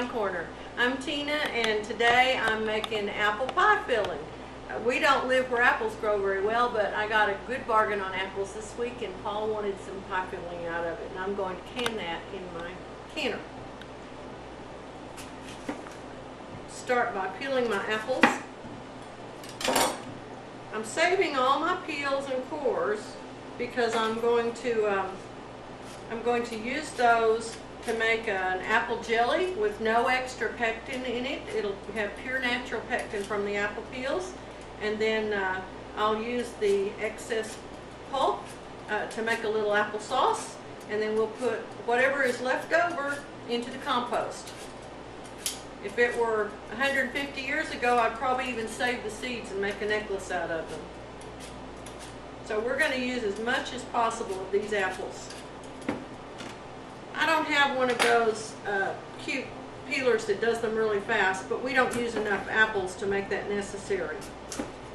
Wine Corner. I'm Tina, and today I'm making apple pie filling. We don't live where apples grow very well, but I got a good bargain on apples this week, and Paul wanted some pie filling out of it, and I'm going to can that in my canner. Start by peeling my apples. I'm saving all my peels and cores because I'm going to use those to make an apple jelly with no extra pectin in it. It'll have pure natural pectin from the apple peels, and then I'll use the excess pulp to make a little apple sauce, and then we'll put whatever is left over into the compost. If it were 150 years ago, I'd probably even save the seeds and make a necklace out of them. So we're going to use as much as possible of these apples. I don't have one of those cute peelers that does them really fast, but we don't use enough apples to make that necessary.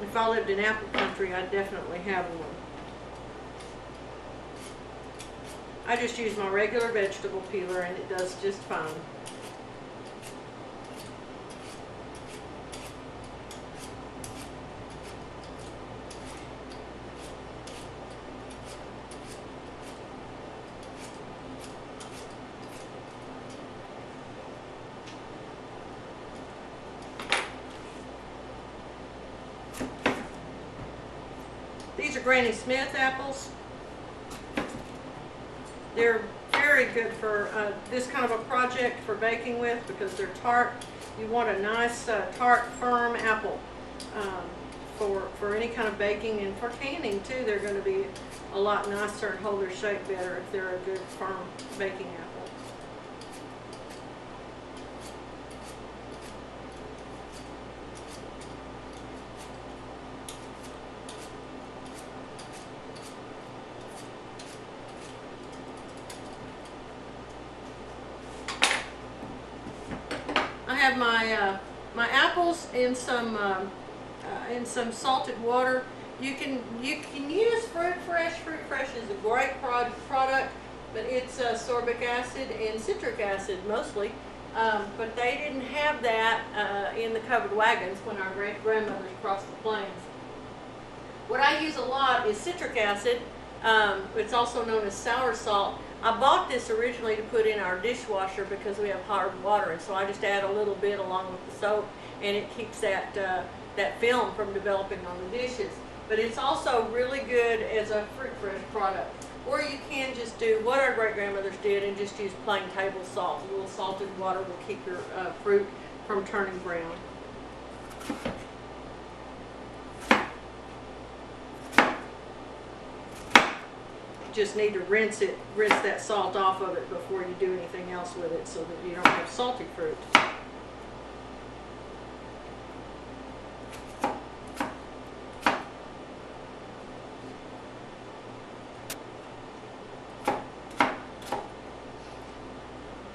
If I lived in apple country, I'd definitely have one. I just use my regular vegetable peeler and it does just fine. These are Granny Smith apples. They're very good for this kind of a project for baking with because they're tart. You want a nice tart, firm apple for any kind of baking, and for canning too. They're going to be a lot nicer and hold their shape better if they're a good firm baking apple. I have my apples in some salted water. You can use Fruit Fresh. Fruit Fresh is a great product, but it's sorbic acid and citric acid mostly. But they didn't have that in the covered wagons when our great-grandmothers crossed the plains. What I use a lot is citric acid. It's also known as sour salt. I bought this originally to put in our dishwasher because we have hard water, and so I just add a little bit along with the soap, and it keeps that film from developing on the dishes. But it's also really good as a Fruit Fresh product. Or you can just do what our great-grandmothers did and just use plain table salt. A little salted water will keep your fruit from turning brown. Just need to rinse that salt off of it before you do anything else with it so that you don't have salty fruit.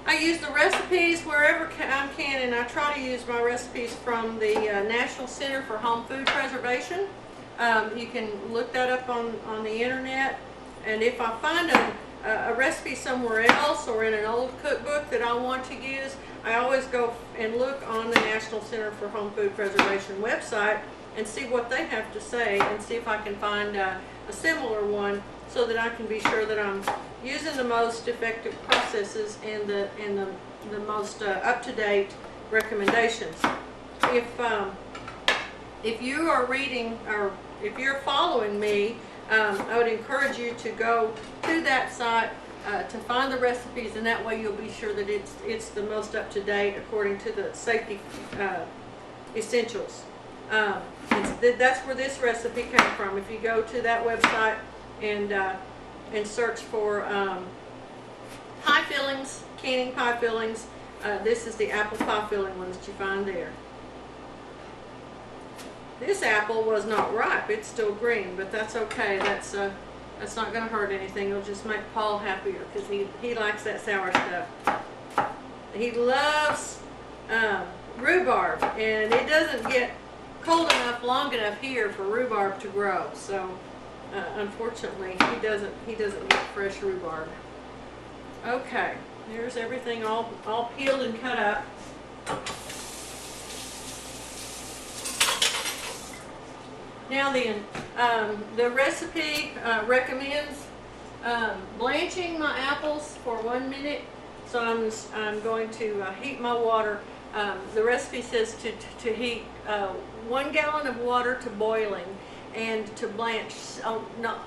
I use the recipes wherever I can, and I try to use my recipes from the National Center for Home Food Preservation. You can look that up on the internet. And if I find a recipe somewhere else or in an old cookbook that I want to use, I always go and look on the National Center for Home Food Preservation website and see what they have to say and see if I can find a similar one so that I can be sure that I'm using the most effective processes and the most up-to-date recommendations. If you are reading or if you're following me, I would encourage you to go to that site to find the recipes, and that way you'll be sure that it's the most up-to-date according to the safety essentials. That's where this recipe came from. If you go to that website and search for pie fillings, canning pie fillings, this is the apple pie filling one that you find there. This apple was not ripe. It's still green, but that's okay. That's not going to hurt anything. It'll just make Paul happier because he likes that sour stuff. He loves rhubarb, and it doesn't get cold enough, long enough here for rhubarb to grow. So unfortunately, he doesn't get fresh rhubarb. Okay, There's everything all peeled and cut up. Now then, the recipe recommends blanching my apples for 1 minute. So I'm going to heat my water. The recipe says to heat 1 gallon of water to boiling and to blanch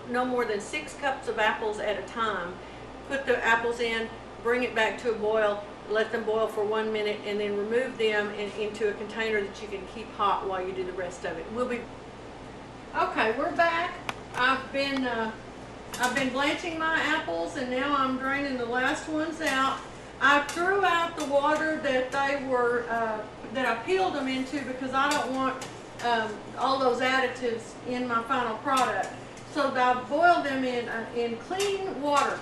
no more than 6 cups of apples at a time. Put the apples in, bring it back to a boil, let them boil for 1 minute, and then remove them into a container that you can keep hot while you do the rest of it. Okay, we're back. I've been blanching my apples, and now I'm draining the last ones out. I threw out the water that that I peeled them into because I don't want all those additives in my final product. So I boiled them in clean water.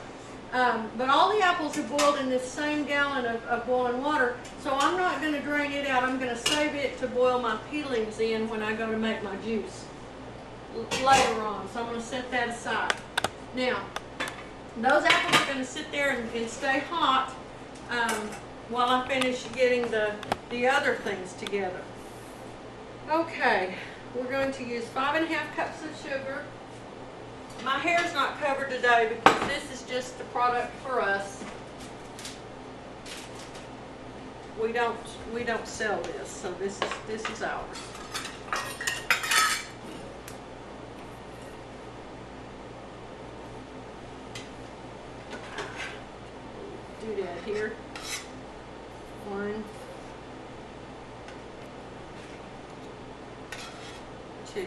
But all the apples are boiled in this same gallon of boiling water, so I'm not going to drain it out. I'm going to save it to boil my peelings in when I go to make my juice later on. So I'm going to set that aside. Now, those apples are going to sit there and stay hot while I finish getting the other things together. Okay, we're going to use 5½ cups of sugar. My hair's not covered today because this is just the product for us. We don't sell this, so this is ours. Do that here. 1, 2, 3,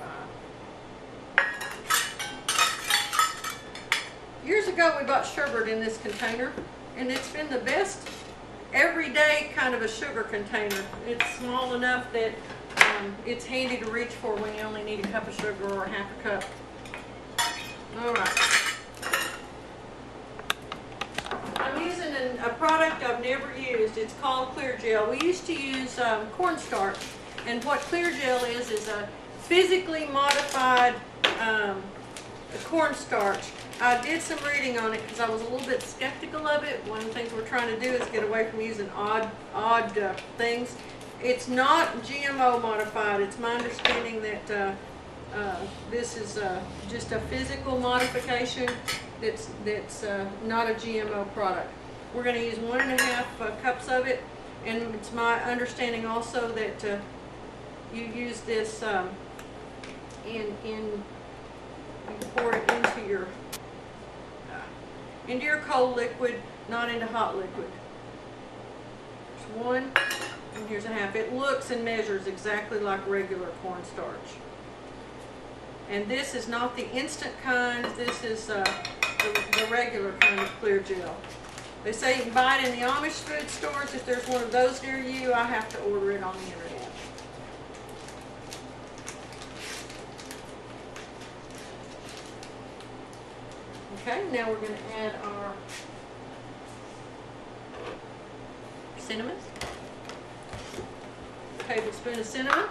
5. Years ago we bought sherbet in this container, and it's been the best everyday kind of a sugar container. It's small enough that it's handy to reach for when you only need a cup of sugar or ½ a cup. Alright. I'm using a product I've never used. It's called Clear Gel. We used to use cornstarch, and what Clear Gel is a physically modified cornstarch. I did some reading on it because I was a little bit skeptical of it. One of the things we're trying to do is get away from using odd things. It's not GMO modified. It's my understanding that this is just a physical modification that's not a GMO product. We're going to use 1½ cups of it, and it's my understanding also that you use this you pour it into your cold liquid, not into hot liquid. There's 1, and here's ½ It looks and measures exactly like regular cornstarch. And this is not the instant kind. This is the regular kind of Clear Gel. They say you can buy it in the Amish food stores. If there's one of those near you, I have to order it on the internet. Okay, now we're going to add our cinnamon. A tablespoon of cinnamon.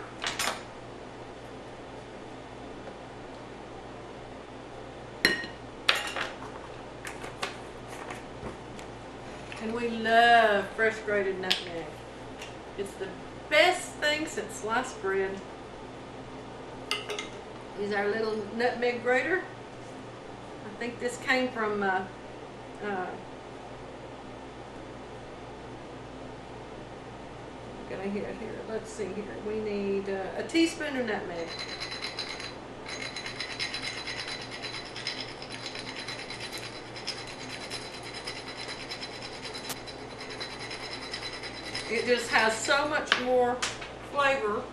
And we love fresh grated nutmeg. It's the best thing since sliced bread. Use our little nutmeg grater. I think this came from here. Let's see here. We need a teaspoon of nutmeg. It just has so much more flavor.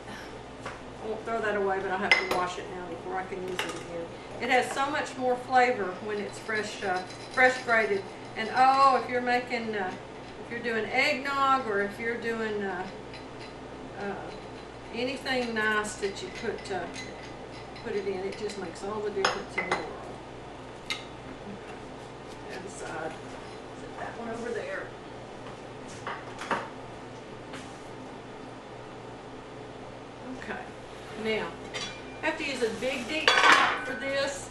I won't throw that away, but I'll have to wash it now before I can use it again. It has so much more flavor when it's fresh grated. And oh, if you're making, if you're doing eggnog, or if you're doing anything nice that you put it in, it just makes all the difference in the world. That aside, set that one over there. Okay, now I have to use a big deep pot for this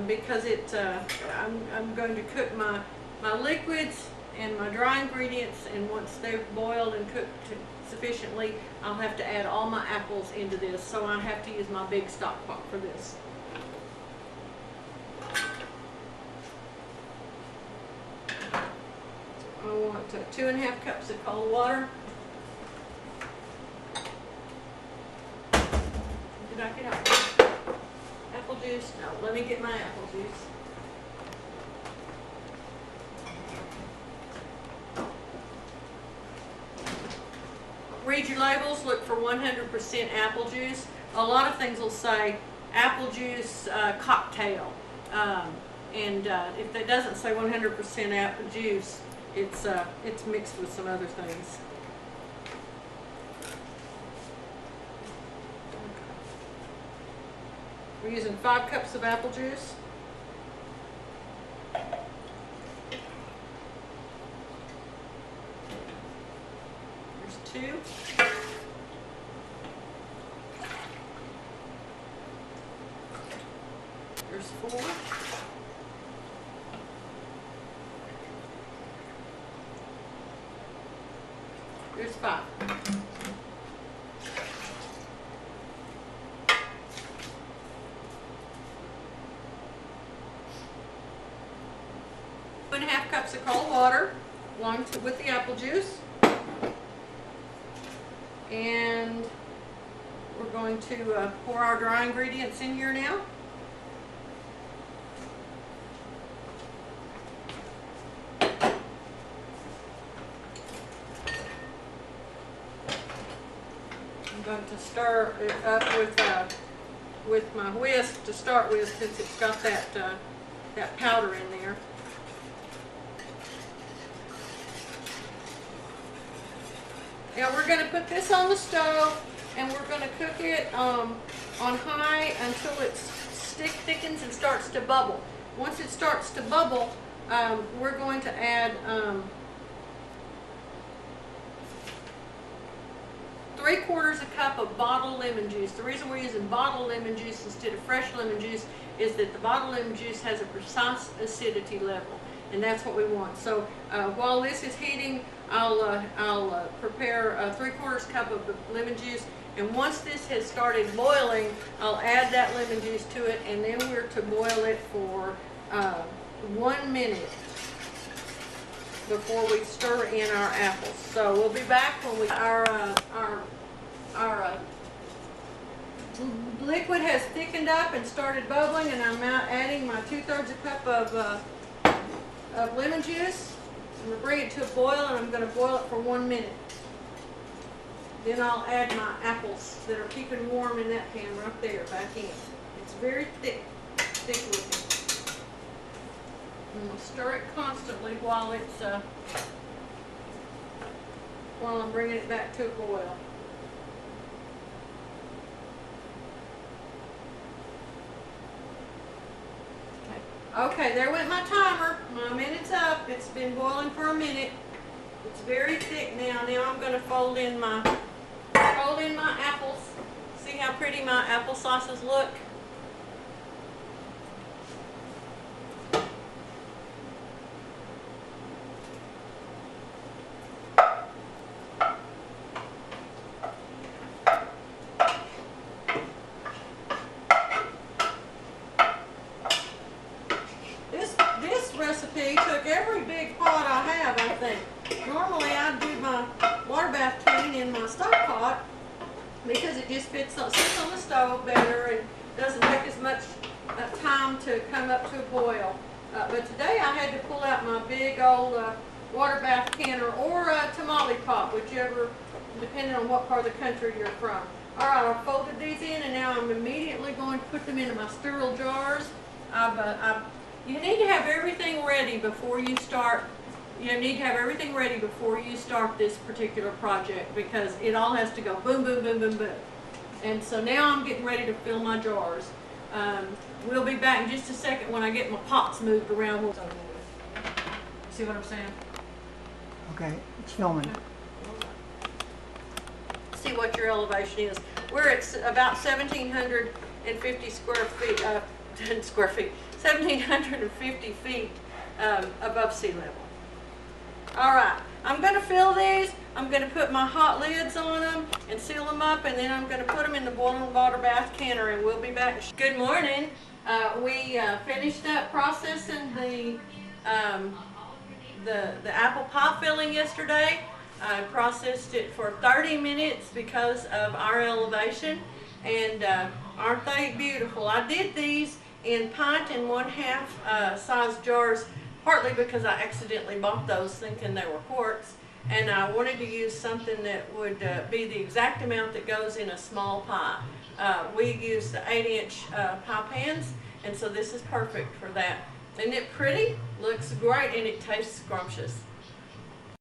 because I'm going to cook my liquids and my dry ingredients, and once they're boiled and cooked sufficiently, I'll have to add all my apples into this, so I have to use my big stock pot for this. I want 2.5 cups of cold water. Did I get out apple juice? No, let me get my apple juice. Read your labels, look for 100% apple juice. A lot of things will say apple juice cocktail. And if it doesn't say 100% apple juice, it's mixed with some other things. We're using 5 cups of apple juice. There's 2. There's 4. There's 5. Two and a half cups of cold water along with the apple juice. And we're going to pour our dry ingredients in here now. I'm going to stir it up with my whisk to start with, since it's got that powder in there. Now we're going to put this on the stove, and we're going to cook it on high until it thickens and starts to bubble. Once it starts to bubble, we're going to add 3/4 cup of bottled lemon juice. The reason we're using bottled lemon juice instead of fresh lemon juice is that the bottled lemon juice has a precise acidity level, and that's what we want. So while this is heating, I'll prepare 3/4 cup of lemon juice, and once this has started boiling, I'll add that lemon juice to it, and then we're to boil it for 1 minute before we stir in our apples. So we'll be back when our liquid has thickened up and started bubbling, and I'm now adding my 2/3 cup of lemon juice. I'm going to bring it to a boil, and I'm going to boil it for 1 minute. Then I'll add my apples that are keeping warm in that pan right there back in. It's very thick looking. I'm going to stir it constantly while I'm bringing it back to a boil. Okay, there went my timer. My minute's up. It's been boiling for a minute. It's very thick now. Now I'm going to fold in my apples. See how pretty my apple sauces look? This recipe took every big pot I have, I think. Normally I do my water bath clean in my stock pot because it just sits on the stove better and doesn't take as much time to come up to a boil. But today I had to pull out my big old water bath canner or a tamale pot, whichever, depending on what part of the country you're from. Alright, I've folded these in, and now I'm immediately going to put them into my sterile jars. You need to have everything ready before you start. You need to have everything ready before you start this particular project, because it all has to go boom, boom, boom, boom, boom. And so now I'm getting ready to fill my jars. We'll be back in just a second when I get my pots moved around. See what I'm saying? Okay, it's filming. See what your elevation is. We're at about 1,750 square feet, 1,750 feet above sea level. All right, I'm going to fill these. I'm going to put my hot lids on them and seal them up, and then I'm going to put them in the boiling water bath canner, and we'll be back. Good morning. We finished up processing the apple pie filling yesterday. I processed it for 30 minutes because of our elevation, and aren't they beautiful? I did these in pint and 1/2 size jars, partly because I accidentally bought those thinking they were quarts, and I wanted to use something that would be the exact amount that goes in a small pie. We use the 8-inch pie pans, and so this is perfect for that. Isn't it pretty? Looks great, and it tastes scrumptious.